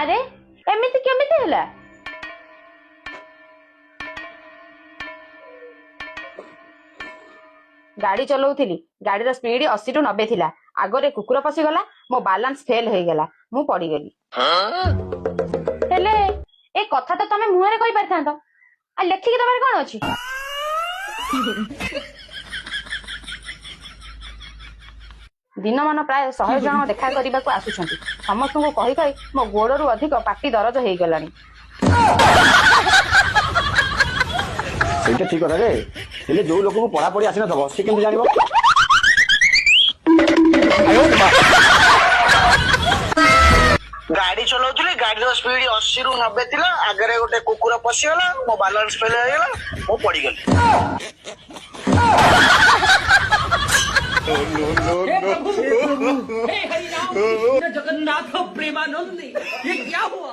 ଆରେ ଏମିତି କେମିତି ହେଲା? ଗାଡି ଚଲାଉଥିଲି, ଗାଡିର ସ୍ପିଡ 80 ରୁ 90 ଥିଲା। ଆଗରେ କୁକୁର ପଶିଗଲା, ମୋ ବାଲାନ୍ସ ଫେଲ ହେଇଗଲା, ମୁଁ ପଡିଗଲି। ହେଲେ ଏ କଥା ତ ତମେ ମୁହଁରେ କହିପାରିଥାନ୍ତ, ଆଉ ଲେଖିକି ତମର କଣ ଅଛି? ଦିନମାନ ପ୍ରାୟ 100 ଜଣ ଦେଖା କରିବାକୁ ଆସୁଛନ୍ତି। ସମସ୍ତଙ୍କୁ କହି କହି ମୋ ଗୋଡରୁ ଅଧିକ ପାଟି ଦରଜ ହେଇଗଲାଣି। ସେଇଟା ଠିକ କଥା ଯେ, ହେଲେ ଯୋଉ ଲୋକକୁ ପଢାପଢି ଆସିନଥିବ ସେ କେମିତି ଜାଣିବ? ଗାଡି ଚଲାଉଥିଲି, ଗାଡିର ସ୍ପିଡ 80 ରୁ 90 ଥିଲା। ଆଗରେ ଗୋଟେ କୁକୁର ପଶିଗଲା, ମୋ ବାଲାନ୍ସ ଫେଲ ହେଇଗଲା, ମୁଁ ପଡିଗଲି। जगन्नाथ प्रेमानंदी ये क्या हुआ?